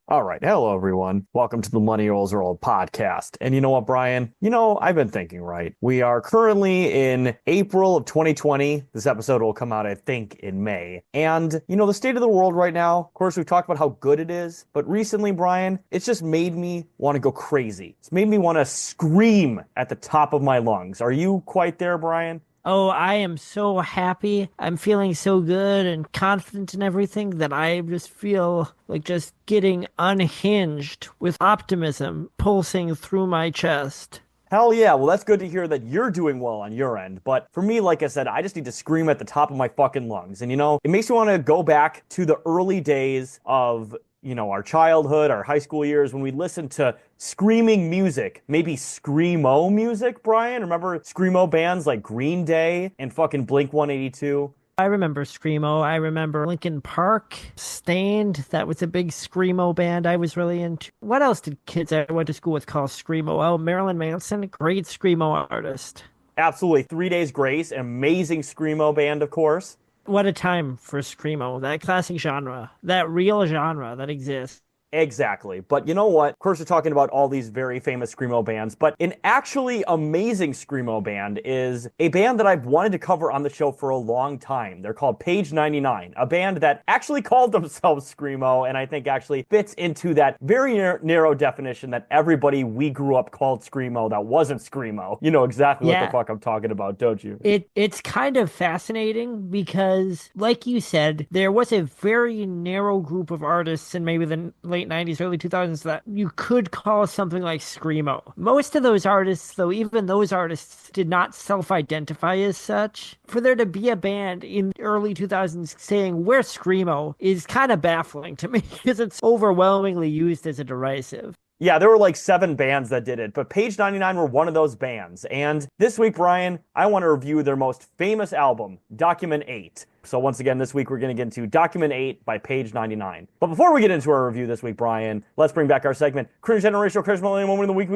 All right. Hello, everyone. Welcome to the Millennials Are Old podcast. And you know what, Brian? I've been thinking, right? We are currently in April of 2020. This episode will come out, I think, in May. And, the state of the world right now, of course, we've talked about how good it is. But recently, Brian, it's just made me want to go crazy. It's made me want to scream at the top of my lungs. Are you quite there, Brian? Oh, I am so happy. I'm feeling so good and confident in everything that I just feel like just getting unhinged with optimism pulsing through my chest. Hell yeah. Well, that's good to hear that you're doing well on your end. But for me, like I said, I just need to scream at the top of my fucking lungs. And it makes me want to go back to the early days of, our childhood, our high school years when we listened to screaming music, maybe screamo music, Brian. Remember screamo bands like Green Day and fucking Blink 182? I remember Screamo. I remember Linkin Park, Stained. That was a big Screamo band I was really into. What else did kids I went to school with call Screamo? Oh, Marilyn Manson, great Screamo artist. Absolutely. 3 Days Grace, an amazing screamo band, of course. What a time for Screamo, that classic genre, that real genre that exists. Exactly. But you know what? Of course, we're talking about all these very famous screamo bands, but an actually amazing screamo band is a band that I've wanted to cover on the show for a long time. They're called Page 99, a band that actually called themselves screamo, and I think actually fits into that very narrow definition that everybody we grew up called screamo that wasn't screamo. You know exactly what the Yeah, fuck I'm talking about, don't you? it's kind of fascinating because, like you said, there was a very narrow group of artists in maybe the late 90s, early 2000s that you could call something like screamo. Most of those artists, though, even those artists did not self-identify as such. For there to be a band in early 2000s saying we're screamo is kind of baffling to me because it's overwhelmingly used as a derisive. Yeah, there were like 7 bands that did it, but Page 99 were one of those bands. And this week, Brian, I want to review their most famous album, Document 8. So once again, this week we're going to get into Document 8 by Page 99. But before we get into our review this week, Brian, let's bring back our segment, Cringe Generational Cringe Millennial Moment of the Week.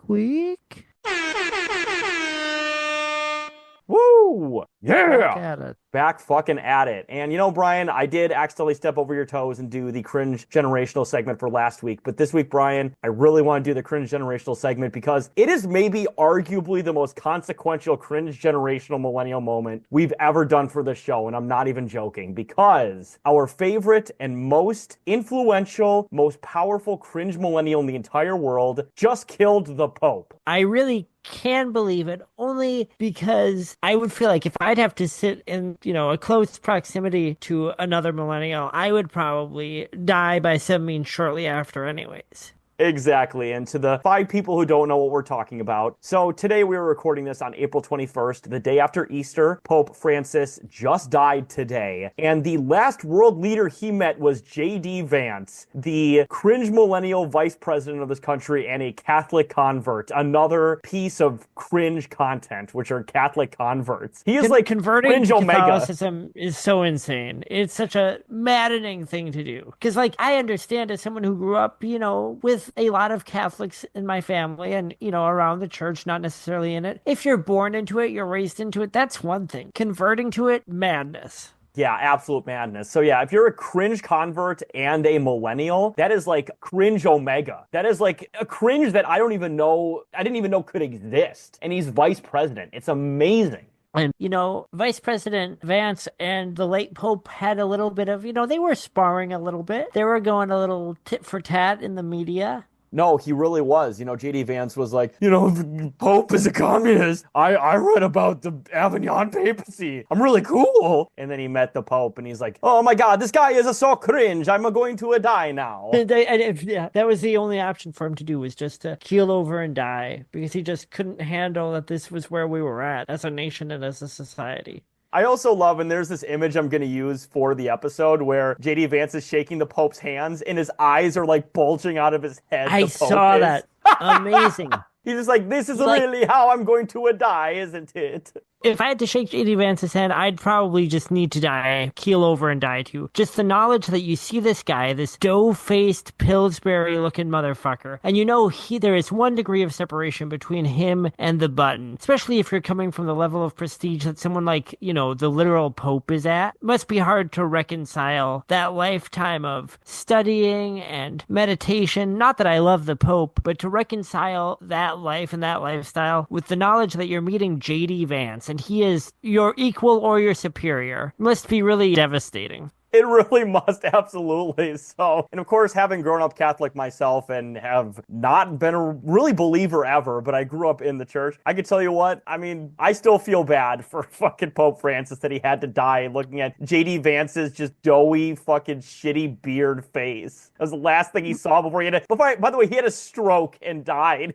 Week. Woo! Back Yeah! at it. Back fucking at it. And Brian, I did accidentally step over your toes and do the cringe generational segment for last week. But this week, Brian, I really want to do the cringe generational segment because it is maybe arguably the most consequential cringe generational millennial moment we've ever done for the show. And I'm not even joking because our favorite and most influential, most powerful cringe millennial in the entire world just killed the Pope. I really can believe it only because I would feel like if I'd have to sit in, a close proximity to another millennial, I would probably die by some means shortly after anyways. Exactly. And to the 5 people who don't know what we're talking about. So today we were recording this on April 21st, the day after Easter. Pope Francis just died today. And the last world leader he met was J.D. Vance, the cringe millennial vice president of this country and a Catholic convert. Another piece of cringe content, which are Catholic converts. He is like Converting cringe to omega. Catholicism is so insane. It's such a maddening thing to do. Because, like, I understand as someone who grew up, with a lot of Catholics in my family and, around the church, not necessarily in it. If you're born into it, you're raised into it, that's one thing. Converting to it, madness. Yeah, absolute madness. So yeah, if you're a cringe convert and a millennial, that is like cringe omega. That is like a cringe that I didn't even know could exist. And he's vice president. It's amazing. And, Vice President Vance and the late Pope had a little bit of, they were sparring a little bit. They were going a little tit for tat in the media. No, he really was. JD Vance was like, the Pope is a communist. I read about the Avignon papacy. I'm really cool. And then he met the Pope and he's like, oh my God, this guy is so cringe. I'm going to die now. Yeah, that was the only option for him to do was just to keel over and die because he just couldn't handle that this was where we were at as a nation and as a society. I also love, and there's this image I'm going to use for the episode where JD Vance is shaking the Pope's hands and his eyes are like bulging out of his head. I The Pope saw is. that. Amazing. He's just like, this is Like, really how I'm going to die, isn't it? If I had to shake J.D. Vance's hand, I'd probably just need to die, keel over and die too. Just the knowledge that you see this guy, this dough-faced Pillsbury-looking motherfucker, and you know there is 1 degree of separation between him and the button, especially if you're coming from the level of prestige that someone like, the literal Pope is at. It must be hard to reconcile that lifetime of studying and meditation. Not that I love the Pope, but to reconcile that life and that lifestyle with the knowledge that you're meeting J.D. Vance and he is your equal or your superior must be really devastating. It really must, absolutely. So, and of course, having grown up Catholic myself and have not been a really believer ever, but I grew up in the church, I could tell you what, I mean, I still feel bad for fucking Pope Francis that he had to die looking at J.D. Vance's just doughy, fucking shitty beard face. That was the last thing he saw before he had by the way, he had a stroke and died.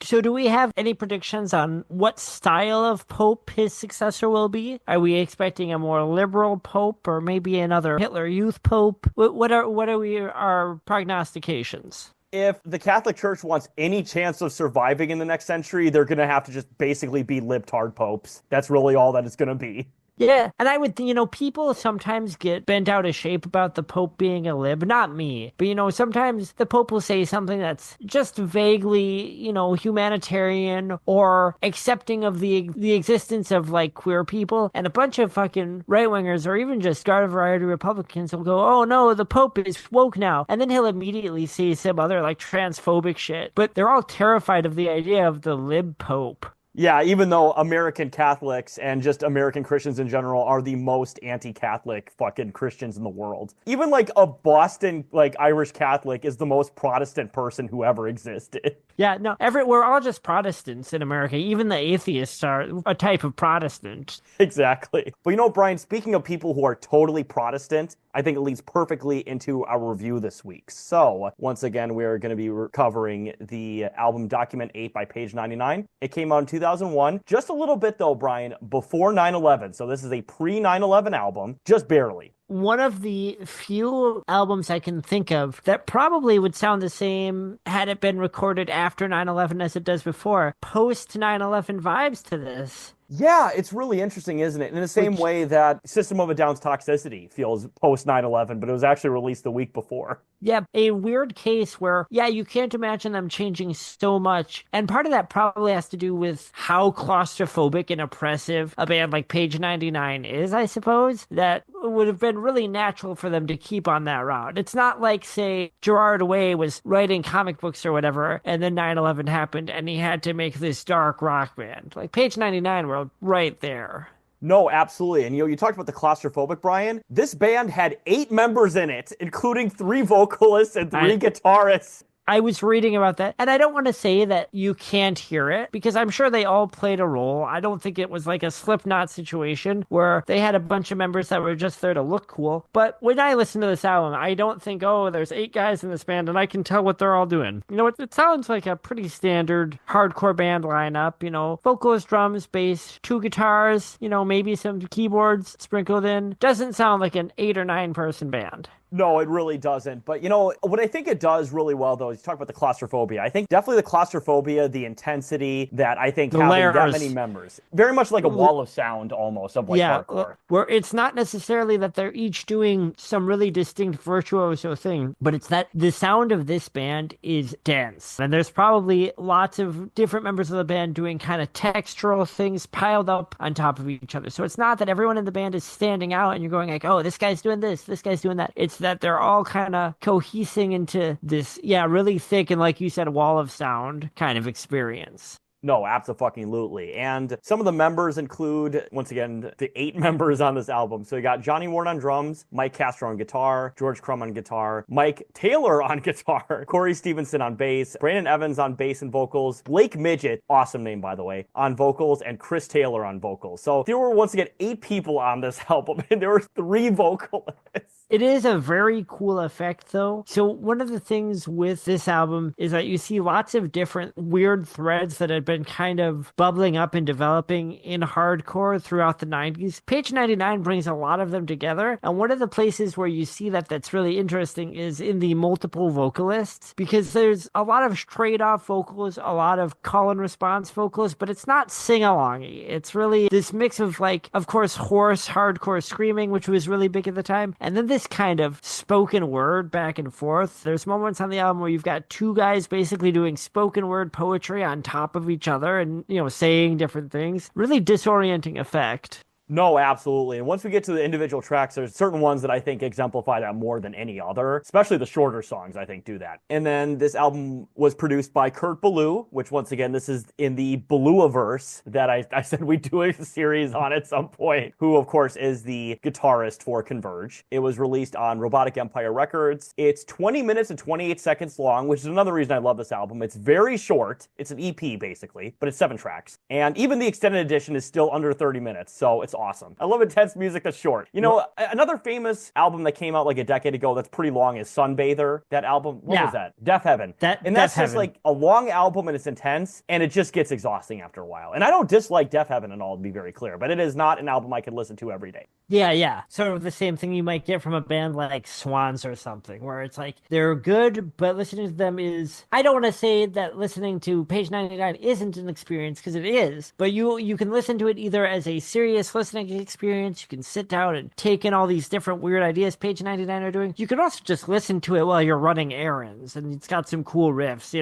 So do we have any predictions on what style of pope his successor will be? Are we expecting a more liberal pope or maybe another Hitler Youth pope? What are our prognostications? If the Catholic Church wants any chance of surviving in the next century, they're going to have to just basically be libtard popes. That's really all that it's going to be. Yeah, and I would, people sometimes get bent out of shape about the Pope being a lib. Not me, but, sometimes the Pope will say something that's just vaguely, humanitarian or accepting of the existence of, like, queer people. And a bunch of fucking right-wingers or even just garden variety Republicans will go, oh, no, the Pope is woke now. And then he'll immediately say some other, like, transphobic shit. But they're all terrified of the idea of the lib Pope. Yeah, even though American Catholics and just American Christians in general are the most anti-Catholic fucking Christians in the world. Even like a Boston, like Irish Catholic is the most Protestant person who ever existed. Yeah, no, we're all just Protestants in America. Even the atheists are a type of Protestant. Exactly. But Brian, speaking of people who are totally Protestant, I think it leads perfectly into our review this week. So, once again, we are going to be covering the album Document 8 by Page 99. It came out in 2001. Just a little bit, though, Brian, before 9/11. So this is a pre-9/11 album, just barely. One of the few albums I can think of that probably would sound the same had it been recorded after 9/11 as it does before. Post 9/11 vibes to this. Yeah, it's really interesting, isn't it? In the same way that System of a Down's Toxicity feels post 9/11, but it was actually released the week before. Yeah, a weird case where, you can't imagine them changing so much. And part of that probably has to do with how claustrophobic and oppressive a band like Page 99 is, I suppose. That would have been really natural for them to keep on that route. It's not like, say, Gerard Way was writing comic books or whatever, and then 9/11 happened, and he had to make this dark rock band. Like, Page 99 were right there. No, absolutely. And you talked about the claustrophobic, Brian. This band had 8 members in it, including 3 vocalists and 3 guitarists. I was reading about that, and I don't want to say that you can't hear it, because I'm sure they all played a role. I don't think it was like a Slipknot situation where they had a bunch of members that were just there to look cool. But when I listen to this album, I don't think, oh, there's 8 guys in this band, and I can tell what they're all doing. It sounds like a pretty standard hardcore band lineup, vocals, drums, bass, 2 guitars, maybe some keyboards sprinkled in. Doesn't sound like an 8 or 9 person band. No, it really doesn't. But, what I think it does really well, though, is you talk about the claustrophobia. I think definitely the claustrophobia, the intensity that I think having that many members. Very much like a wall of sound almost of like hardcore. Where it's not necessarily that they're each doing some really distinct virtuoso thing, but it's that the sound of this band is dense. And there's probably lots of different members of the band doing kind of textural things piled up on top of each other. So it's not that everyone in the band is standing out and you're going like, oh, this guy's doing this guy's doing that. It's that they're all kind of cohesing into this, really thick and, like you said, wall of sound kind of experience. No, abso-fucking-lutely. And some of the members include, once again, the 8 members on this album. So you got Johnny Warren on drums, Mike Castro on guitar, George Crumb on guitar, Mike Taylor on guitar, Corey Stevenson on bass, Brandon Evans on bass and vocals, Blake Midget, awesome name by the way, on vocals, and Chris Taylor on vocals. So there were, once again, 8 people on this album, and there were 3 vocalists. It is a very cool effect, though. So, one of the things with this album is that you see lots of different weird threads that had been kind of bubbling up and developing in hardcore throughout the 90s. Page 99 brings a lot of them together. And one of the places where you see that that's really interesting is in the multiple vocalists, because there's a lot of straight off vocals, a lot of call and response vocals, but it's not sing alongy. It's really this mix of, like, of course, hoarse, hardcore screaming, which was really big at the time. And then this kind of spoken word back and forth. There's moments on the album where you've got two guys basically doing spoken word poetry on top of each other and, saying different things. Really disorienting effect. No, absolutely. And once we get to the individual tracks, there's certain ones that I think exemplify that more than any other, especially the shorter songs, I think, do that. And then this album was produced by Kurt Ballou, which once again, this is in the Ballou-averse that I said we'd do a series on at some point, who of course is the guitarist for Converge. It was released on Robotic Empire Records. It's 20 minutes and 28 seconds long, which is another reason I love this album. It's very short. It's an EP basically, but it's 7 tracks. And even the extended edition is still under 30 minutes. So it's awesome. I love intense music that's short. Another famous album that came out like a decade ago that's pretty long is Sunbather. That album, what was that? Death Heaven. That's just like a long album and it's intense and it just gets exhausting after a while. And I don't dislike Death Heaven at all, to be very clear, but it is not an album I could listen to every day. Yeah. Sort of the same thing you might get from a band like Swans or something, where it's like they're good, but listening to them is, I don't want to say that listening to Page 99 isn't an experience, because it is, but you can listen to it either as a serious listening experience. You can sit down and take in all these different weird ideas Page 99 are doing. You can also just listen to it while you're running errands, and it's got some cool riffs,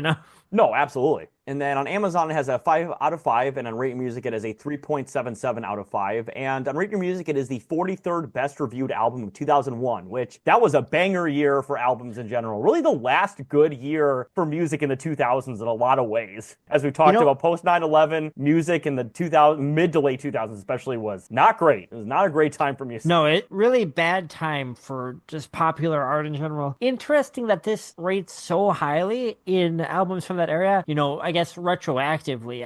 No, absolutely. And then on Amazon, it has a 5 out of 5, and on Rate Your Music, it has a 3.77 out of 5. And on Rate Your Music, it is the 43rd best reviewed album of 2001, which that was a banger year for albums in general. Really the last good year for music in the 2000s in a lot of ways. As we talked about, post 9/11 music in the mid to late 2000s especially was not great. It was not a great time for music. No, it really bad time for just popular art in general. Interesting that this rates so highly in albums from that era, I guess retroactively,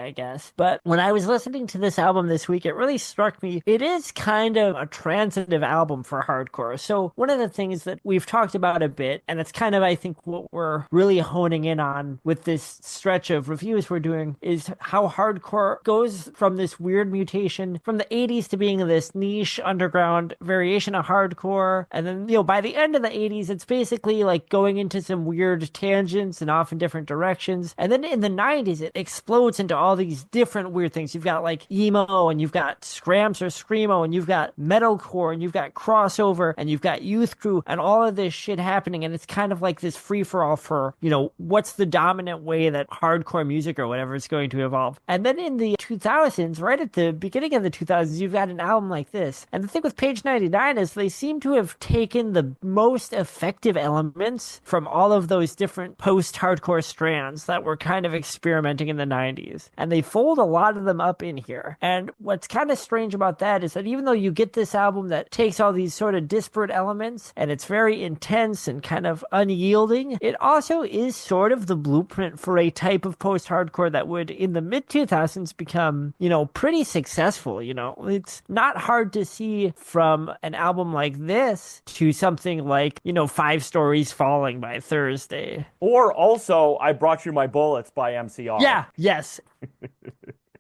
But when I was listening to this album this week, it really struck me. It is kind of a transitive album for hardcore. So one of the things that we've talked about a bit, and it's kind of, I think, what we're really honing in on with this stretch of reviews we're doing, is how hardcore goes from this weird mutation from the 80s to being this niche underground variation of hardcore. And then, by the end of the 80s, it's basically like going into some weird tangents and off in different directions. And then in the 90s, it explodes into all these different weird things. You've got like emo, and you've got scramps or screamo, and you've got metalcore, and you've got crossover, and you've got youth crew, and all of this shit happening. And it's kind of like this free-for-all for, what's the dominant way that hardcore music or whatever is going to evolve. And then in the 2000s, right at the beginning of the 2000s, you've got an album like this. And the thing with Page 99 is they seem to have taken the most effective elements from all of those different post-hardcore strands that were kind of experimenting in the 90s. And they fold a lot of them up in here. And what's kind of strange about that is that even though you get this album that takes all these sort of disparate elements and it's very intense and kind of unyielding, it also is sort of the blueprint for a type of post-hardcore that would, in the mid-2000s, become, pretty successful. It's not hard to see from an album like this to something like, 5 Stories Falling by Thursday. Or also, I Brought You My Bullets by MCR. Yeah, yes.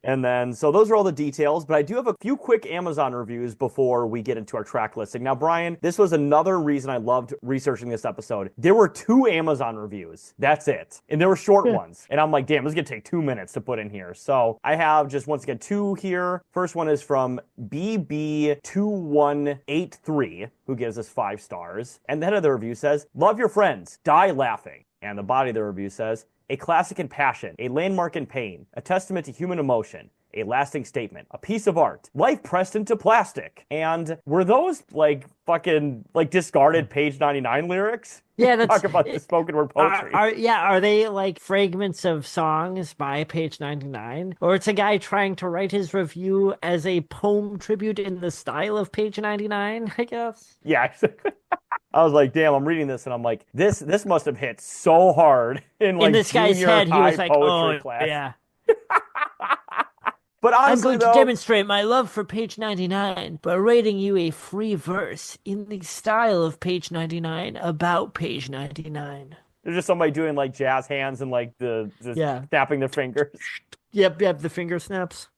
And then, so those are all the details, but I do have a few quick Amazon reviews before we get into our track listing. Now, Brian, this was another reason I loved researching this episode. There were 2 Amazon reviews. That's it. And they were short ones. And I'm like, damn, this is going to take 2 minutes to put in here. So I have just, once again, 2 here. First one is from BB2183, who gives us 5 stars. And the head of the review says, love your friends, die laughing. And the body of the review says, a classic in passion, a landmark in pain, a testament to human emotion, a lasting statement, a piece of art, life pressed into plastic. And were those fucking discarded Page 99 lyrics? Yeah, that's talk about the spoken word poetry. Are they like fragments of songs by Page 99? Or it's a guy trying to write his review as a poem tribute in the style of Page 99, I guess? Yeah. I was like, damn, I'm reading this and I'm like, this must have hit so hard in this guy's head. He was like, oh, class. yeah. But I'm honestly, going to though, demonstrate my love for page 99 by writing you a free verse in the style of page 99 about page 99. there's just somebody doing like jazz hands and like the Yeah. snapping their fingers. Yep, the finger snaps.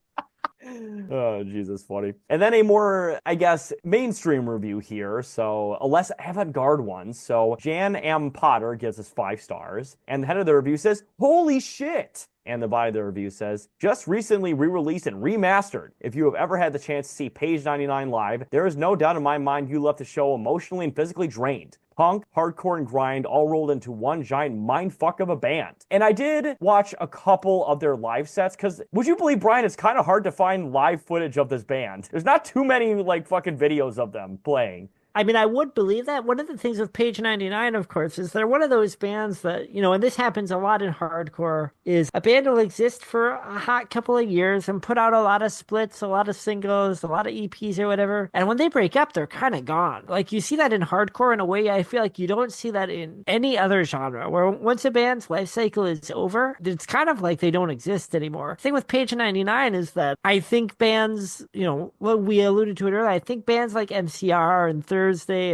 Oh, Jesus, funny. And then a more, I guess, mainstream review here. So a less avant-garde one. So Jan M. Potter gives us 5 stars. And the head of the review says, holy shit. And the body of the review says, just recently re-released and remastered. If you have ever had the chance to see Page 99 live, there is no doubt in my mind you left the show emotionally and physically drained. Punk, hardcore, and grind all rolled into one giant mindfuck of a band. And I did watch a couple of their live sets, because would you believe, Brian, it's kind of hard to find live footage of this band. There's not too many, like, fucking videos of them playing. I mean, I would believe that. One of the things with Page 99, of course, is they're one of those bands that, and this happens a lot in hardcore, is a band will exist for a hot couple of years and put out a lot of splits, a lot of singles, a lot of EPs or whatever. And when they break up, they're kind of gone. Like, you see that in hardcore in a way I feel like you don't see that in any other genre, where once a band's life cycle is over, it's kind of like they don't exist anymore. The thing with Page 99 is that I think bands, well, we alluded to it earlier, I think bands like MCR and Thursday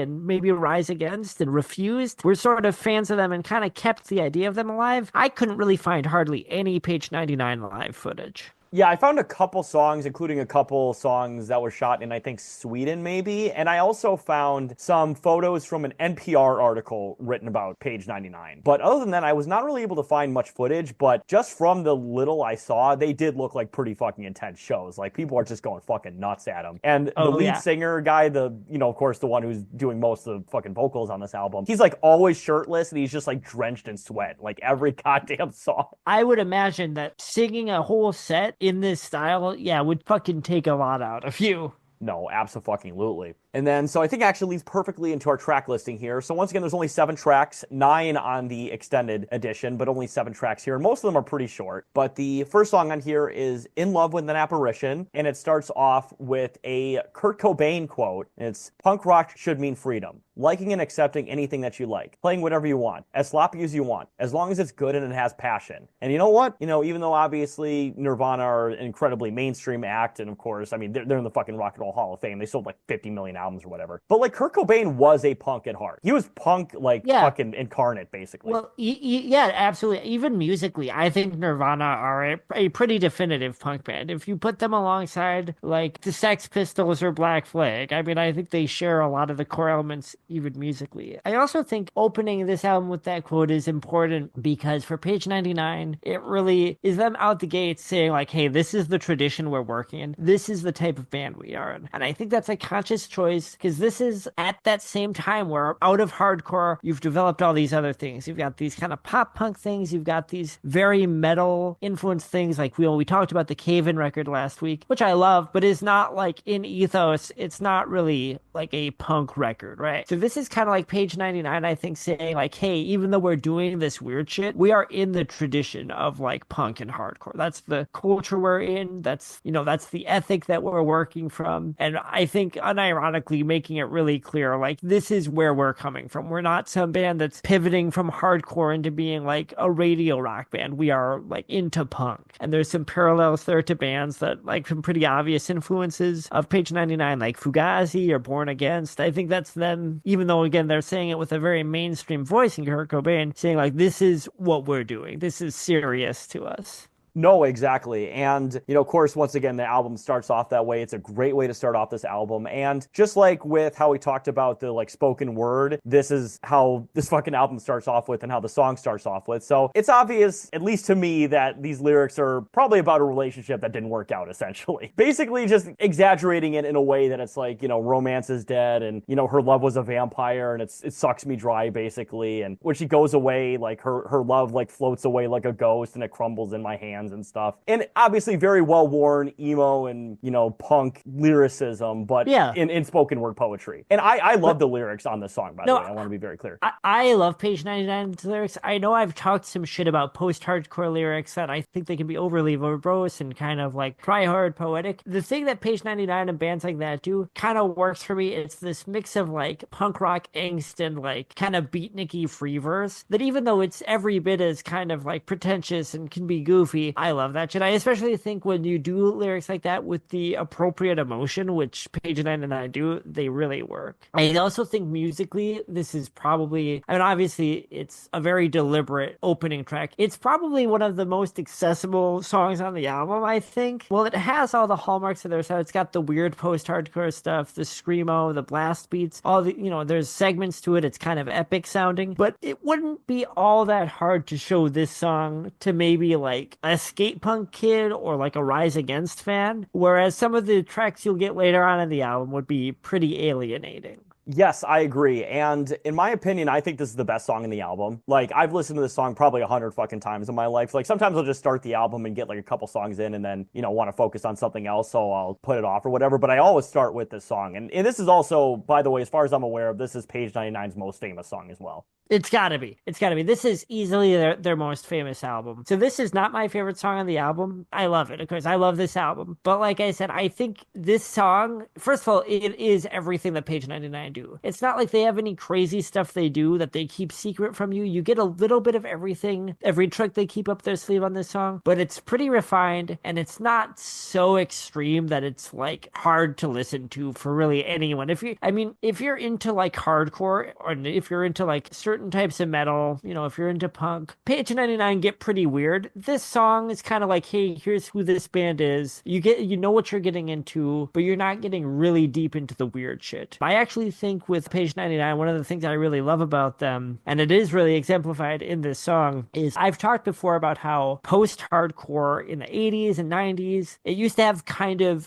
and maybe Rise Against and Refused were sort of fans of them and kind of kept the idea of them alive. I couldn't really find hardly any Page 99 live footage. Yeah, I found a couple songs, including a couple songs that were shot in, I think, Sweden, maybe. And I also found some photos from an NPR article written about Page 99. But other than that, I was not really able to find much footage. But just from the little I saw, they did look like pretty fucking intense shows. Like, people are just going fucking nuts at them. And the lead singer guy, of course, the one who's doing most of the fucking vocals on this album, he's like always shirtless and he's just like drenched in sweat, like every goddamn song. I would imagine that singing a whole set in this style, would fucking take a lot out of you. No, abso-fucking-lutely. And then, so I think actually leads perfectly into our track listing here. So once again, there's only 7 tracks, 9 on the extended edition, but only 7 tracks here. Most of them are pretty short. But the first song on here is In Love with an Apparition, and it starts off with a Kurt Cobain quote. It's, punk rock should mean freedom. Liking and accepting anything that you like. Playing whatever you want. As sloppy as you want. As long as it's good and it has passion. And you know what? Even though obviously Nirvana are an incredibly mainstream act, and of course, I mean, they're in the fucking Rock and Roll Hall of Fame. They sold like 50 million albums or whatever. But like, Kurt Cobain was a punk at heart. He was punk, fucking incarnate, basically. Well, yeah, absolutely. Even musically, I think Nirvana are a pretty definitive punk band. If you put them alongside like the Sex Pistols or Black Flag, I mean, I think they share a lot of the core elements even musically. I also think opening this album with that quote is important because for Page 99, it really is them out the gates saying like, hey, this is the tradition we're working in. This is the type of band we are in. And I think that's a conscious choice because this is at that same time where out of hardcore, you've developed all these other things. You've got these kind of pop punk things. You've got these very metal influenced things like we talked about the Cave-In record last week, which I love, but is not like in ethos. It's not really like a punk record, right? So this is kind of like Page 99, I think, saying like, hey, even though we're doing this weird shit, we are in the tradition of like punk and hardcore. That's the culture we're in. That's the ethic that we're working from. And I think unironically making it really clear, like, this is where we're coming from. We're not some band that's pivoting from hardcore into being like a radio rock band. We are like into punk. And there's some parallels there to bands that like some pretty obvious influences of Page 99, like Fugazi or Born Against. I think that's them, even though again, they're saying it with a very mainstream voice in Kurt Cobain, saying like, this is what we're doing. This is serious to us. No, exactly. And, of course, once again, the album starts off that way. It's a great way to start off this album. And just like with how we talked about the like spoken word, this is how this fucking album starts off with and how the song starts off with. So it's obvious, at least to me, that these lyrics are probably about a relationship that didn't work out, essentially. Basically just exaggerating it in a way that it's like, romance is dead and, her love was a vampire and it sucks me dry, basically. And when she goes away, like her love like floats away like a ghost and it crumbles in my hands and stuff. And obviously very well-worn emo and, punk lyricism, but in spoken word poetry. And I love the lyrics on this song, by the way. I want to be very clear. I love Page 99's lyrics. I know I've talked some shit about post-hardcore lyrics that I think they can be overly verbose and kind of like try-hard poetic. The thing that Page 99 and bands like that do kind of works for me. It's this mix of like punk rock angst and like kind of beatniky free verse that even though it's every bit as kind of like pretentious and can be goofy, I love that shit. I especially think when you do lyrics like that with the appropriate emotion, which Page 99 do, they really work. I also think musically, this is probably, I mean, obviously, it's a very deliberate opening track. It's probably one of the most accessible songs on the album, I think. Well, it has all the hallmarks of their sound. It's got the weird post-hardcore stuff, the screamo, the blast beats, all the, there's segments to it. It's kind of epic sounding, but it wouldn't be all that hard to show this song to maybe like a skate punk kid or like a Rise Against fan, whereas some of the tracks you'll get later on in the album would be pretty alienating. Yes, I agree. And in my opinion, I think this is the best song in the album. Like, I've listened to this song probably 100 fucking times in my life. Like, sometimes I'll just start the album and get like a couple songs in and then, want to focus on something else. So I'll put it off or whatever. But I always start with this song. And this is also, by the way, as far as I'm aware of, this is Page 99's most famous song as well. It's gotta be. It's gotta be. This is easily their most famous album. So this is not my favorite song on the album. I love it, of course. I love this album. But like I said, I think this song, first of all, it is everything that Page 99 do. It's not like they have any crazy stuff they do that they keep secret from you. You get a little bit of everything, every trick they keep up their sleeve on this song, but it's pretty refined and it's not so extreme that it's like hard to listen to for really anyone. If you're into like hardcore or if you're into like certain types of metal, if you're into punk, Page 99 get pretty weird. This song is kind of like, hey, here's who this band is. You know what you're getting into, but you're not getting really deep into the weird shit. I actually think with Page 99, one of the things I really love about them, and it is really exemplified in this song, is I've talked before about how post-hardcore in the 80s and 90s, it used to have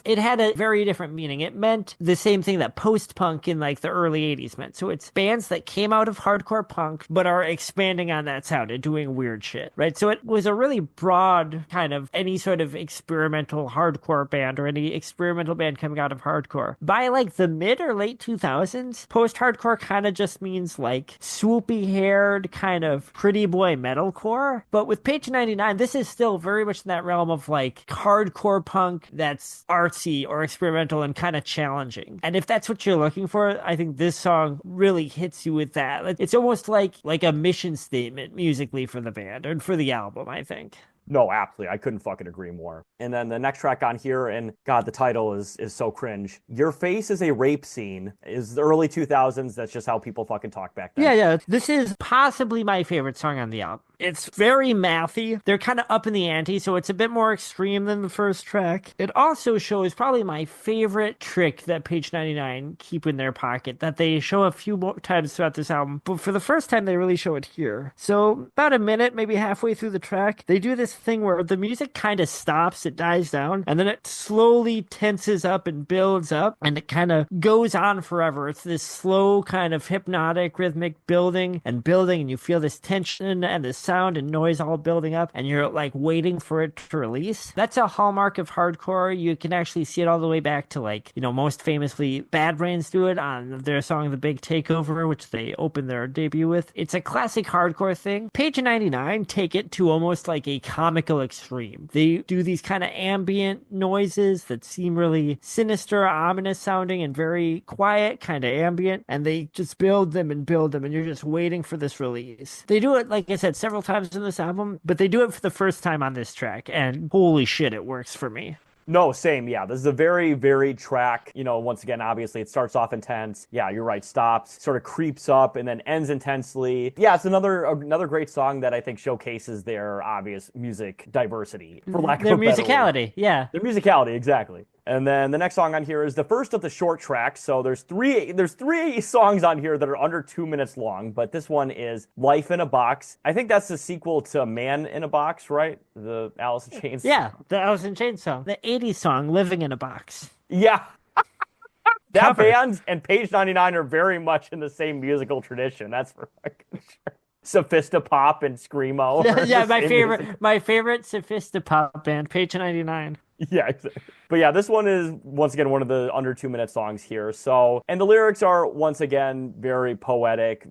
it had a very different meaning. It meant the same thing that post-punk in like the early 80s meant. So it's bands that came out of hardcore punk, but are expanding on that sound and doing weird shit, right? So it was a really broad kind of any sort of experimental hardcore band or any experimental band coming out of hardcore. By like the mid or late 2000s, post-hardcore kind of just means like swoopy-haired kind of pretty boy metalcore. But with Page 99, this is still very much in that realm of like hardcore punk that's artsy or experimental and kind of challenging. And if that's what you're looking for, I think this song really hits you with that. It's almost like a mission statement musically for the band and for the album, I think. No, absolutely. I couldn't fucking agree more. And then the next track on here, and God, the title is so cringe. Your Face is a Rape Scene is the early 2000s. That's just how people fucking talk back then. Yeah. This is possibly my favorite song on the album. It's very mathy. They're kind of up in the ante, so it's a bit more extreme than the first track. It also shows probably my favorite trick that Page 99 keep in their pocket that they show a few more times throughout this album, but for the first time they really show it here. So about a minute, maybe halfway through the track, they do this thing where the music kind of stops, it dies down, and then it slowly tenses up and builds up, and it kind of goes on forever. It's this slow kind of hypnotic rhythmic building, and you feel this tension and this sound and noise all building up, and you're like waiting for it to release. That's a hallmark of hardcore. You can actually see it all the way back to like, most famously Bad Brains do it on their song The Big Takeover, which they opened their debut with. It's a classic hardcore thing. Page 99 take it to almost like a comical extreme. They do these kind of ambient noises that seem really sinister, ominous sounding, and very quiet, kind of ambient, and they just build them, and you're just waiting for this release. They do it, like I said, several times in this album, but they do it for the first time on this track, and holy shit, it works for me. No, same. Yeah, this is a very, very track. Once again, obviously, it starts off intense. Yeah, you're right. Stops, sort of creeps up, and then ends intensely. Yeah, it's another great song that I think showcases their obvious music diversity, for lack of a better word. Their musicality, yeah. Their musicality, exactly. And then the next song on here is the first of the short tracks. So there's three songs on here that are under 2 minutes long, but this one is Life in a Box. I think that's the sequel to Man in a Box, right? The Alice in Chains. Yeah, the Alice in Chains song. The 80s song, Living in a Box. Yeah. That band and Page 99 are very much in the same musical tradition. That's for fucking sure. Sophistopop and screamo. Yeah, my favorite Sophistopop band, Page 99. Yeah, exactly. But yeah, this one is once again one of the under 2 minute songs here. So, and the lyrics are once again very poetic,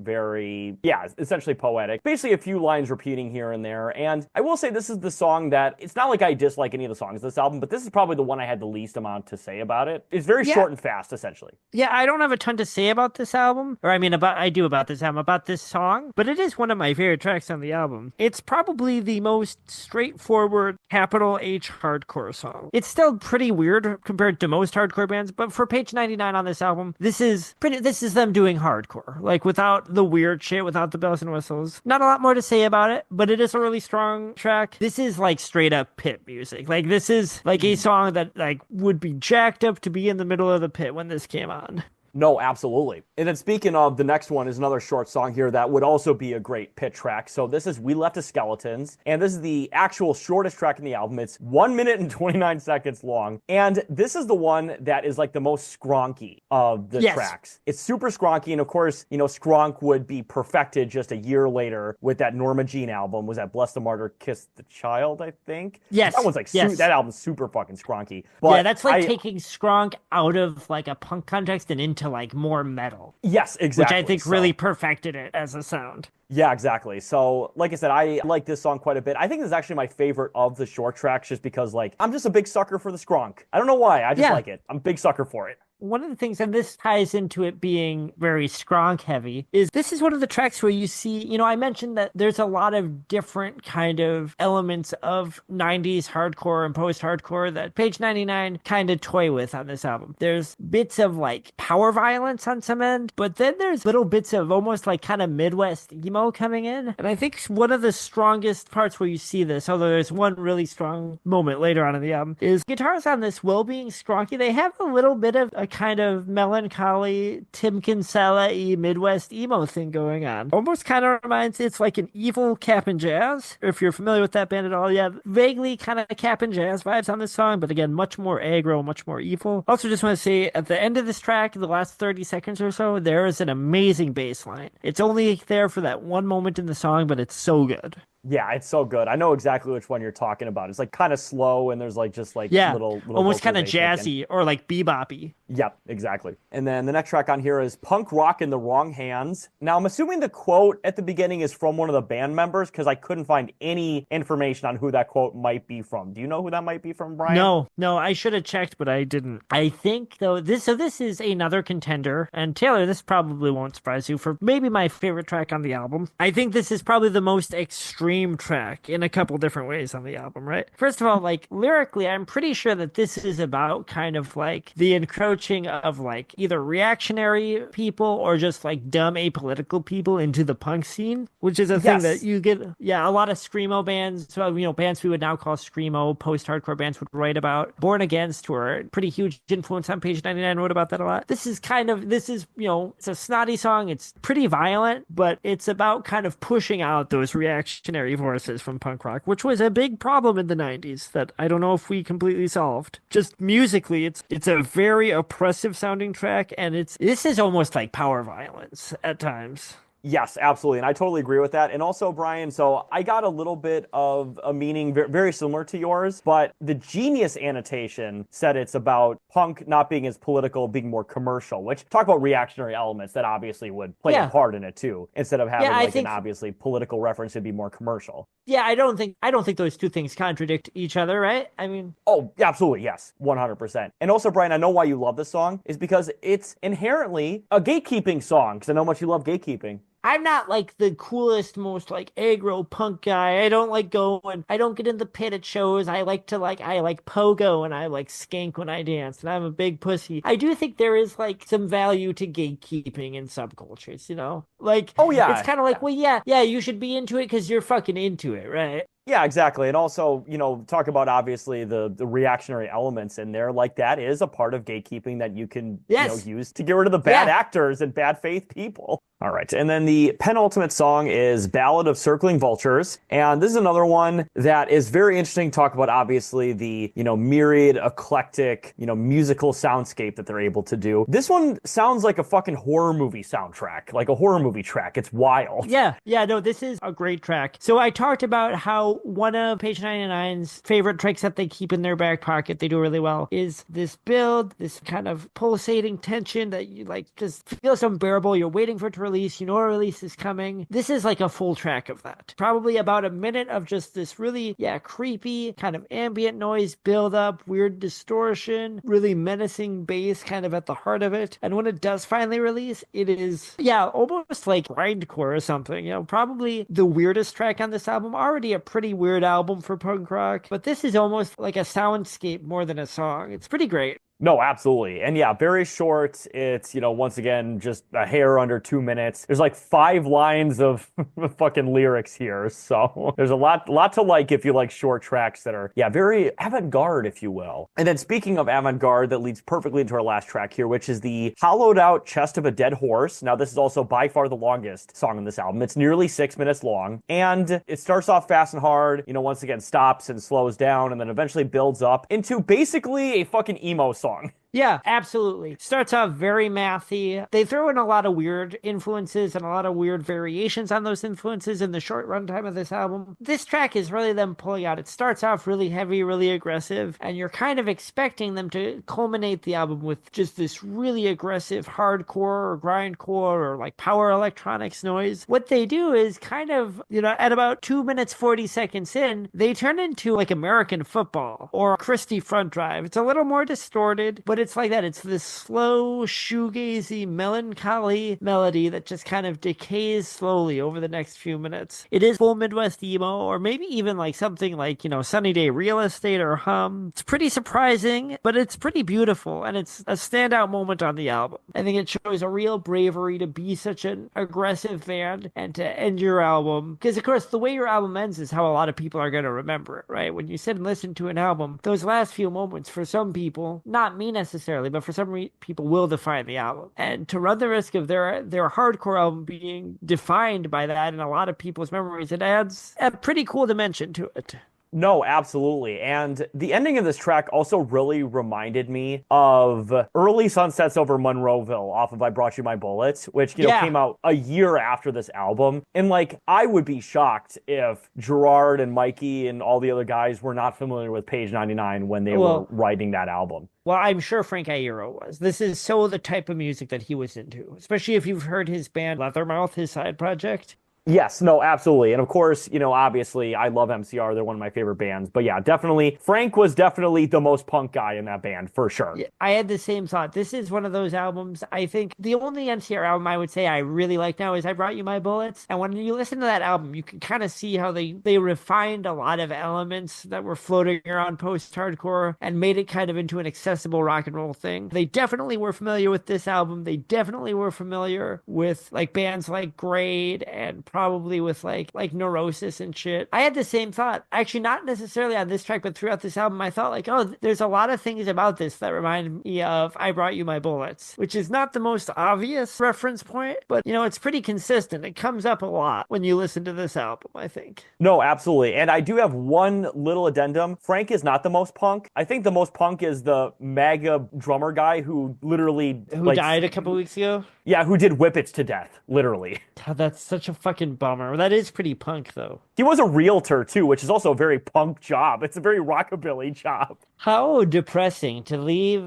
essentially poetic. Basically, a few lines repeating here and there. And I will say this is the song that it's not like I dislike any of the songs of this album, but this is probably the one I had the least amount to say about it. It's very short and fast, essentially. Yeah, I don't have a ton to say about this album, or I mean, I do about this album, about this song, but it is one of my favorite tracks on the album. It's probably the most straightforward capital H hardcore song. It's still pretty weird compared to most hardcore bands, but for page 99 on this album, this is them doing hardcore, like without the weird shit, without the bells and whistles. Not a lot more to say about it, but it is a really strong track. This is like straight up pit music. Like this is like a song that like would be jacked up to be in the middle of the pit when this came on. No, absolutely. And then speaking of, the next one is another short song here that would also be a great pit track. So this is We Left As Skeletons, and this is the actual shortest track in the album. It's 1 minute and 29 seconds long. And this is the one that is like the most skronky of the tracks. It's super skronky. And of course, skronk would be perfected just a year later with that Norma Jean album. Was that Bless the Martyr, Kiss the Child, I think? Yes. That one's like, that album's super fucking skronky. But yeah, that's like taking skronk out of like a punk context and into like more metal. Yes, exactly. Which I think really perfected it as a sound. Yeah, exactly. So, like I said, I like this song quite a bit. I think this is actually my favorite of the short tracks just because, like, I'm just a big sucker for the skronk. I don't know why. I just like it. I'm a big sucker for it. One of the things, and this ties into it being very skronk heavy, is this is one of the tracks where you see, I mentioned that there's a lot of different kind of elements of 90s hardcore and post-hardcore that page 99 kind of toy with on this album. There's bits of like power violence on some end, but then there's little bits of almost like kind of Midwest emo coming in. And I think one of the strongest parts where you see this, although there's one really strong moment later on in the album, is guitars on this, while being skronky, they have a little bit of a kind of melancholy Tim Kinsella-y Midwest emo thing going on. Almost kind of reminds, it's like an evil Cap'n Jazz, if you're familiar with that band at all. Yeah, vaguely kind of Cap'n Jazz vibes on this song, but again, much more aggro, much more evil. Also just want to say, at the end of this track, the last 30 seconds or so, there is an amazing bass line. It's only there for that one moment in the song, but it's so good. Yeah, it's so good. I know exactly which one you're talking about. It's like kind of slow and there's like just like little almost kind of jazzy or like bebop-y. Yep, exactly. And then the next track on here is Punk Rock in the Wrong Hands. Now, I'm assuming the quote at the beginning is from one of the band members because I couldn't find any information on who that quote might be from. Do you know who that might be from, Brian? No, I should have checked, but I didn't. I think, though, this is another contender. And Taylor, this probably won't surprise you, for maybe my favorite track on the album. I think this is probably the most extreme track in a couple different ways on the album, right? First of all, like lyrically, I'm pretty sure that this is about kind of like the encroaching of like either reactionary people or just like dumb apolitical people into the punk scene, which is a thing that you get, a lot of screamo bands, so, bands we would now call screamo, post-hardcore bands would write about. Born Against, who are a pretty huge influence on page 99, wrote about that a lot. This is, it's a snotty song. It's pretty violent, but it's about kind of pushing out those reactionary voices from punk rock, which was a big problem in the 90s that I don't know if we completely solved. Just musically, it's a very oppressive sounding track, and this is almost like power violence at times. Yes, absolutely. And I totally agree with that. And also, Brian, so I got a little bit of a meaning very similar to yours, but the Genius annotation said it's about punk not being as political, being more commercial, which talk about reactionary elements that obviously would play a part in it too, instead of having an obviously political reference to be more commercial. Yeah, I don't think those two things contradict each other, right? I mean... Oh, absolutely, yes. 100%. And also, Brian, I know why you love this song is because it's inherently a gatekeeping song, because I know how much you love gatekeeping. I'm not like the coolest, most like aggro punk guy. I don't like going, I don't get in the pit at shows. I like pogo and I like skank when I dance, and I'm a big pussy. I do think there is like some value to gatekeeping in subcultures, Like, oh yeah, it's kind of like, well, yeah, you should be into it because you're fucking into it, right? Yeah, exactly. And also, talk about obviously the reactionary elements in there. Like that is a part of gatekeeping that you can use to get rid of the bad actors and bad faith people. All right. And then the penultimate song is Ballad of Circling Vultures. And this is another one that is very interesting to talk about, obviously, the, myriad, eclectic, musical soundscape that they're able to do. This one sounds like a fucking horror movie soundtrack, like a horror movie track. It's wild. Yeah, no, this is a great track. So I talked about how one of Page 99's favorite tricks that they keep in their back pocket, they do really well, is this build, this kind of pulsating tension that you like just feels unbearable. You're waiting for it to release. You know a release is coming. This is like a full track of that. Probably about a minute of just this really, creepy kind of ambient noise build up, weird distortion, really menacing bass kind of at the heart of it. And when it does finally release, it is, almost like grindcore or something. Probably the weirdest track on this album. Already a pretty weird album for punk rock, but this is almost like a soundscape more than a song. It's pretty great. No, absolutely. And yeah, very short. It's, once again, just a hair under 2 minutes. There's like 5 lines of fucking lyrics here. So there's a lot to like if you like short tracks that are, very avant-garde, if you will. And then speaking of avant-garde, that leads perfectly into our last track here, which is the hollowed out chest of a dead horse. Now, this is also by far the longest song on this album. It's nearly 6 minutes long. And it starts off fast and hard, once again, stops and slows down and then eventually builds up into basically a fucking emo song. Yeah, absolutely. Starts off very mathy. They throw in a lot of weird influences and a lot of weird variations on those influences in the short runtime of this album. This track is really them pulling out. It starts off really heavy, really aggressive, and you're kind of expecting them to culminate the album with just this really aggressive hardcore or grindcore or like power electronics noise. What they do is kind of, at about 2 minutes, 40 seconds in, they turn into like American football or Christie front drive. It's a little more distorted, but it's like that. It's this slow, shoegazy, melancholy melody that just kind of decays slowly over the next few minutes. It is full Midwest emo, or maybe even like something like, Sunny Day Real Estate or Hum. It's pretty surprising, but it's pretty beautiful, and it's a standout moment on the album. I think it shows a real bravery to be such an aggressive band and to end your album. Because, of course, the way your album ends is how a lot of people are going to remember it, right? When you sit and listen to an album, those last few moments, for some people, not me necessarily, but for some people will define the album. And to run the risk of their hardcore album being defined by that in a lot of people's memories, it adds a pretty cool dimension to it. No, absolutely. And the ending of this track also really reminded me of early Sunsets Over Monroeville off of I Brought You My Bullets, which, came out a year after this album. And I would be shocked if Gerard and Mikey and all the other guys were not familiar with Page 99 when they were writing that album. Well, I'm sure Frank Iero was. This is so the type of music that he was into, especially if you've heard his band Leathermouth, his side project. Yes, no, absolutely. And of course, obviously I love MCR. They're one of my favorite bands. But yeah, definitely, Frank was definitely the most punk guy in that band, for sure. Yeah, I had the same thought. This is one of those albums, I think the only MCR album I would say I really like now is I Brought You My Bullets. And when you listen to that album, you can kind of see how they refined a lot of elements that were floating around post-hardcore and made it kind of into an accessible rock and roll thing. They definitely were familiar with this album. They definitely were familiar with like bands like Grade and probably with like Neurosis and shit. I had the same thought. Actually, not necessarily on this track, but throughout this album, I thought there's a lot of things about this that remind me of I Brought You My Bullets, which is not the most obvious reference point, but it's pretty consistent. It comes up a lot when you listen to this album, I think. No, absolutely. And I do have one little addendum. Frank is not the most punk. I think the most punk is the MAGA drummer guy who literally died a couple weeks ago. Yeah, who did Whippets to death, literally. God, that's such a fucking bummer. That is pretty punk, though. He was a realtor, too, which is also a very punk job. It's a very rockabilly job. How depressing to leave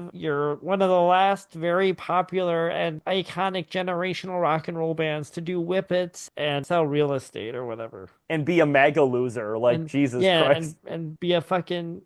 one of the last very popular and iconic generational rock and roll bands to do Whippets and sell real estate or whatever. And be a MAGA loser, Jesus Christ. And be a fucking,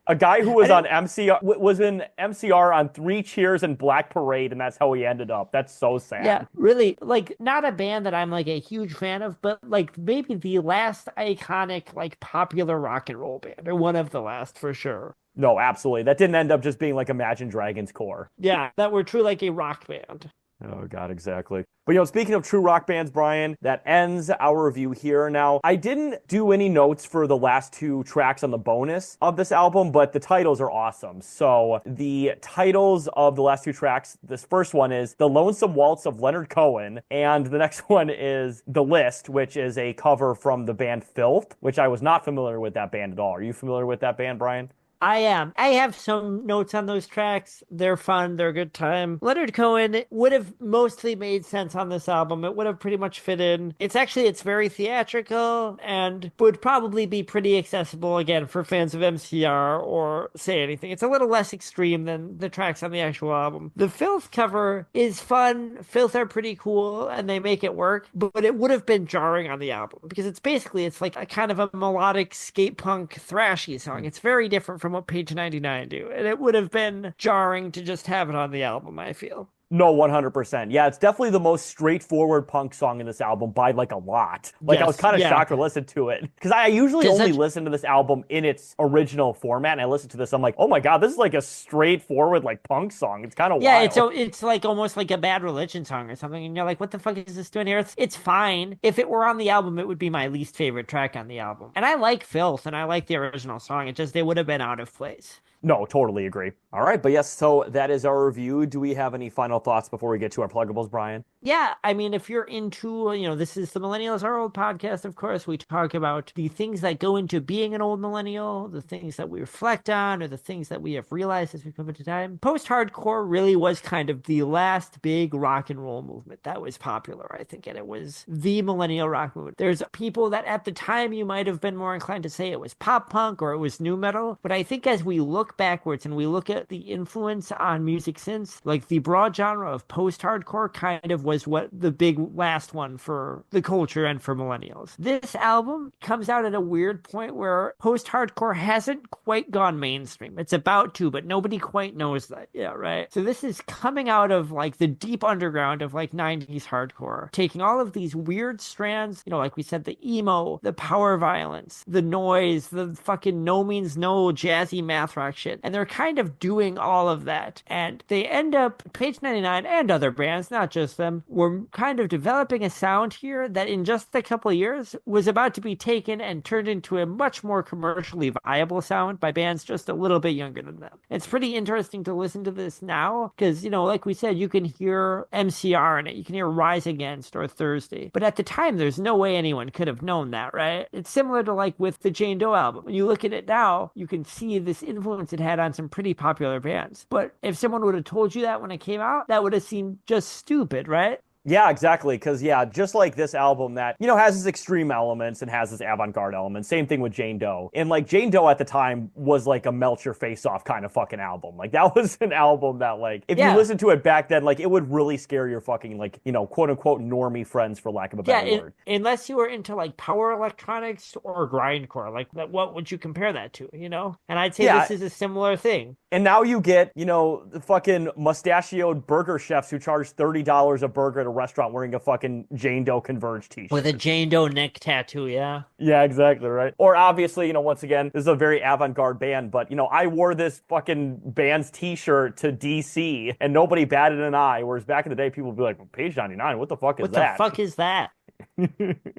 A guy who was on MCR was in MCR on 3 Cheers and Black Parade, and that's how he ended up. That's so sad. Yeah, really, not a band that I'm a huge fan of, but maybe the last iconic popular rock and roll band, or one of the last for sure. No, absolutely. That didn't end up just being Imagine Dragons core. Yeah, that were true a rock band. Oh, God, exactly. But, speaking of true rock bands, Brian, that ends our review here. Now, I didn't do any notes for the last 2 tracks on the bonus of this album, but the titles are awesome. So the titles of the last 2 tracks, this first one is The Lonesome Waltz of Leonard Cohen, and the next one is The List, which is a cover from the band Filth, which I was not familiar with that band at all. Are you familiar with that band, Brian? I am. I have some notes on those tracks. They're fun. They're a good time. Leonard Cohen would have mostly made sense on this album. It would have pretty much fit in. It's very theatrical and would probably be pretty accessible again for fans of MCR or Say Anything. It's a little less extreme than the tracks on the actual album. The Filth cover is fun. Filth are pretty cool and they make it work, but it would have been jarring on the album because it's like a kind of a melodic skate punk thrashy song. It's very different from what Page 99 do, and it would have been jarring to just have it on the album, I feel. No, 100%. Yeah, it's definitely the most straightforward punk song in this album by like a lot. Like, I was kind of shocked to listen to it because I usually only listen to this album in its original format. And I listen to this, I'm like, oh my God, this is like a straightforward like punk song. It's kind of wild. It's like almost like a Bad Religion song or something. And you're like, what the fuck is this doing here? It's fine. If it were on the album, it would be my least favorite track on the album. And I like Filth and I like the original song. It just, they would have been out of place. No, totally agree. All right, but yes, so that is our review. Do we have any final thoughts before we get to our pluggables, Brian? Yeah, I mean, if you're into, this is the Millennials Are Old podcast, of course. We talk about the things that go into being an old millennial, the things that we reflect on, or the things that we have realized as we come into time. Post-hardcore really was kind of the last big rock and roll movement that was popular, I think, and it was the millennial rock movement. There's people that at the time you might have been more inclined to say it was pop punk or it was nu metal, but I think as we look backwards and we look at the influence on music since, like the broad genre of post-hardcore kind of was what the big last one for the culture and for millennials. This album comes out at a weird point where post-hardcore hasn't quite gone mainstream. It's about to, but nobody quite knows that. Yeah, right? So this is coming out of like the deep underground of like 90s hardcore, taking all of these weird strands, like we said, the emo, the power violence, the noise, the fucking no means no jazzy math rock shit, and they're kind of doing all of that. And they end up, Page 99 and other bands, not just them, were kind of developing a sound here that in just a couple of years was about to be taken and turned into a much more commercially viable sound by bands just a little bit younger than them. It's pretty interesting to listen to this now because, like we said, you can hear MCR in it. You can hear Rise Against or Thursday. But at the time, there's no way anyone could have known that, right? It's similar to like with the Jane Doe album. When you look at it now, you can see this influence it had on some pretty popular bands. But if someone would have told you that when it came out, that would have seemed just stupid, right? Yeah, exactly. Because, just like this album that, has its extreme elements and has its avant-garde elements. Same thing with Jane Doe. And, like, Jane Doe at the time was, like, a melt your face off kind of fucking album. Like, that was an album that, like, if you listen to it back then, like, it would really scare your fucking, like, quote-unquote normie friends, for lack of a better word. Unless you were into, like, power electronics or grindcore. Like, what would you compare that to, And I'd say this is a similar thing. And now you get, the fucking mustachioed burger chefs who charge $30 a burger at a restaurant wearing a fucking Jane Doe Converge t-shirt. With a Jane Doe neck tattoo, yeah. Yeah, exactly, right? Or obviously, once again, this is a very avant-garde band, but, I wore this fucking band's t-shirt to DC and nobody batted an eye, whereas back in the day, people would be like, well, Page 99, what the fuck is that? What the fuck is that?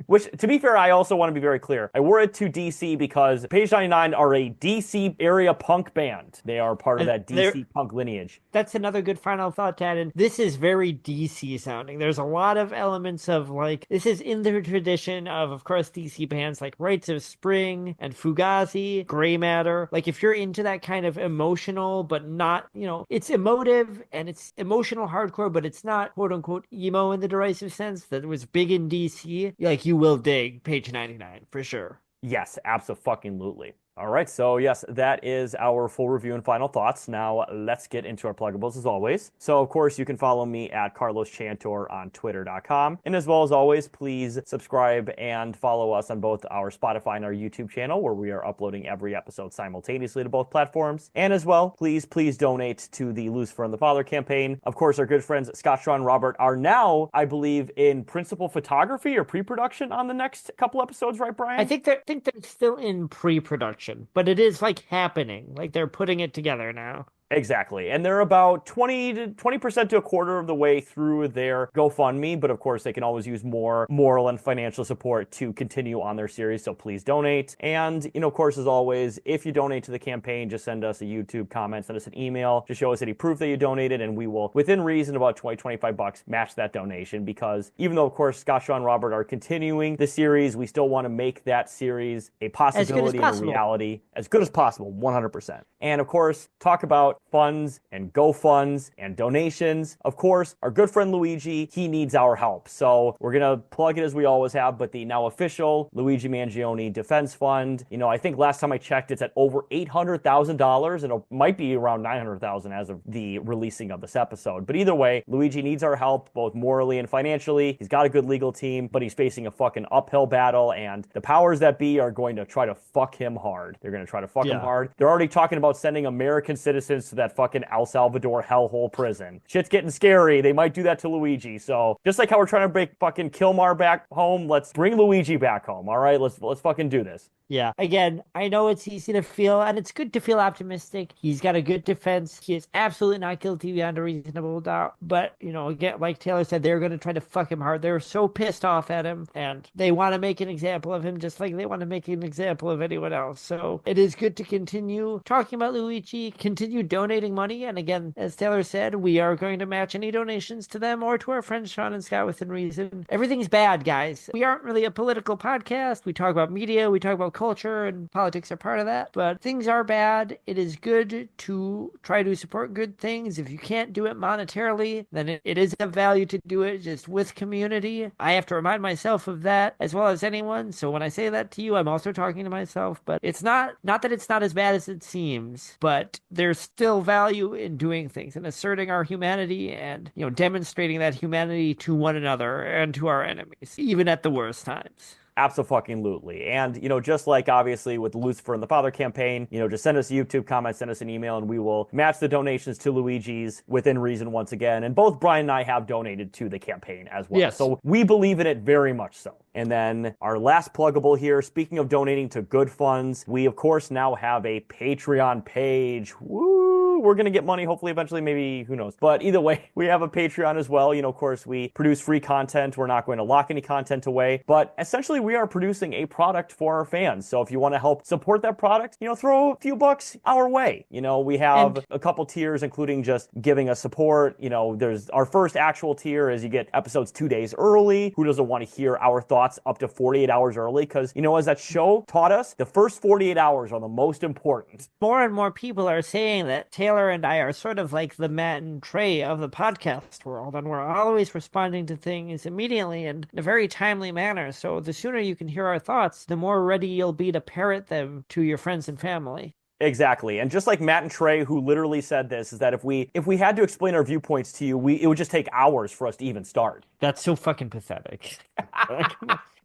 Which, to be fair, I also want to be very clear. I wore it to DC because Page 99 are a DC area punk band. They are part of that DC punk lineage. That's another good final thought to add in. This is very DC sounding. There's a lot of elements of like, this is in the tradition of course, DC bands like Rites of Spring and Fugazi, Gray Matter. Like if you're into that kind of emotional, but not, it's emotive and it's emotional hardcore, but it's not quote unquote emo in the derisive sense that was big in DC. Like you will dig Page 99 for sure. Yes, absolutely. All right, so yes, that is our full review and final thoughts. Now let's get into our pluggables as always. So of course you can follow me at Carlos Chantor on twitter.com. And as well as always, please subscribe and follow us on both our Spotify and our YouTube channel where we are uploading every episode simultaneously to both platforms. And as well, please donate to the Lucifer and the Father campaign. Of course, our good friends Scott, Shaw, and Robert are now, I believe, in principal photography or pre-production on the next couple episodes, right, Brian? I think they're still in pre-production. But it is like happening. Like they're putting it together now. Exactly. And they're about 20% to a quarter of the way through their GoFundMe, but of course they can always use more moral and financial support to continue on their series, so please donate. And, of course, as always, if you donate to the campaign, just send us a YouTube comment, send us an email, just show us any proof that you donated, and we will, within reason, about 25 bucks, match that donation, because even though, of course, Scott, Shaw, and Robert are continuing the series, we still want to make that series a possibility and a reality as good as possible, 100%. And, of course, talk about funds and GoFunds and donations. Of course, our good friend Luigi, he needs our help. So we're going to plug it as we always have, but the now official Luigi Mangione Defense Fund, I think last time I checked, it's at over $800,000, and it might be around $900,000 as of the releasing of this episode. But either way, Luigi needs our help, both morally and financially. He's got a good legal team, but he's facing a fucking uphill battle, and the powers that be are going to try to fuck him hard. They're going to try to fuck him hard. They're already talking about sending American citizens to that fucking El Salvador hellhole prison. Shit's getting scary. They might do that to Luigi. So just like how we're trying to bring fucking Kilmar back home, let's bring Luigi back home. All right, let's fucking do this. Yeah. Again, I know it's easy to feel, and it's good to feel optimistic. He's got a good defense. He is absolutely not guilty beyond a reasonable doubt. But, again, like Taylor said, they're going to try to fuck him hard. They're so pissed off at him, and they want to make an example of him just like they want to make an example of anyone else. So it is good to continue talking about Luigi, continue donating money. And again, as Taylor said, we are going to match any donations to them or to our friends Sean and Scott within reason. Everything's bad, guys. We aren't really a political podcast. We talk about media. We talk about culture, and politics are part of that, but things are bad. It is good to try to support good things. If you can't do it monetarily, then it is of value to do it just with community. I have to remind myself of that as well as anyone. So when I say that to you, I'm also talking to myself, but it's not that it's not as bad as it seems, but there's still value in doing things and asserting our humanity and, demonstrating that humanity to one another and to our enemies, even at the worst times. Absolutely. And, just like obviously with the Lucifer and the Father campaign, just send us a YouTube comment, send us an email, and we will match the donations to Luigi's within reason once again. And both Brian and I have donated to the campaign as well. Yes. So we believe in it very much so. And then our last pluggable here, speaking of donating to good funds, we of course now have a Patreon page. Woo! We're going to get money, hopefully, eventually, maybe, who knows. But either way, we have a Patreon as well. Of course, we produce free content. We're not going to lock any content away. But essentially, we are producing a product for our fans. So if you want to help support that product, throw a few bucks our way. We have a couple tiers, including just giving us support. There's our first actual tier is you get episodes 2 days early. Who doesn't want to hear our thoughts up to 48 hours early? Because, as that show taught us, the first 48 hours are the most important. More and more people are saying that Taylor and I are sort of like the Matt and Trey of the podcast world, and we're always responding to things immediately and in a very timely manner. So the sooner you can hear our thoughts, the more ready you'll be to parrot them to your friends and family. Exactly. And just like Matt and Trey, who literally said this, is that if we had to explain our viewpoints to you, it would just take hours for us to even start. That's so fucking pathetic.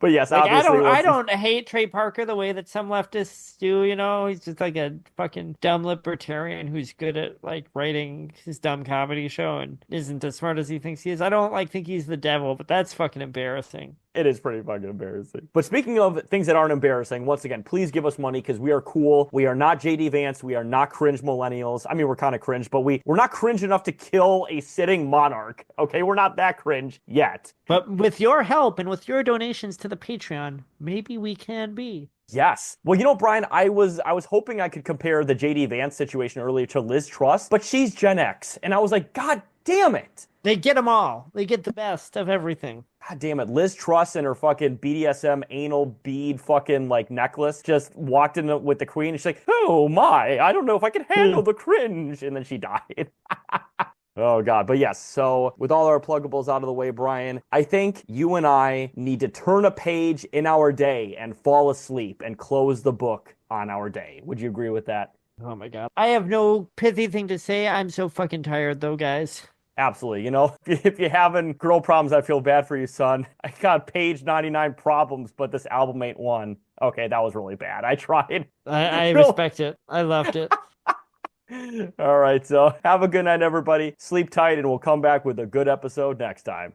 But yes, obviously. I don't hate Trey Parker the way that some leftists do, He's just like a fucking dumb libertarian who's good at, writing his dumb comedy show and isn't as smart as he thinks he is. I don't, think he's the devil, but that's fucking embarrassing. It is pretty fucking embarrassing. But speaking of things that aren't embarrassing, once again, please give us money because we are cool. We are not JD Vance. We are not cringe millennials. I mean, we're kind of cringe, but we're not cringe enough to kill a sitting monarch. Okay, we're not that cringe yet. But with your help and with your donations to the Patreon, maybe we can be. Yes. Well, Brian, I was hoping I could compare the JD Vance situation earlier to Liz Truss, but she's Gen X. And I was like, God damn it. They get them all. They get the best of everything. God damn it. Liz Truss and her fucking BDSM anal bead fucking necklace just walked in with the queen and she's like, oh my, I don't know if I can handle the cringe. And then she died. Oh, God. But yes, so with all our pluggables out of the way, Brian, I think you and I need to turn a page in our day and fall asleep and close the book on our day. Would you agree with that? Oh, my God. I have no pithy thing to say. I'm so fucking tired, though, guys. Absolutely. If you're having girl problems, I feel bad for you, son. I got page 99 problems, but this album ain't one. Okay, that was really bad. I tried. I respect it. I loved it. All right, so have a good night, everybody. Sleep tight, and we'll come back with a good episode next time.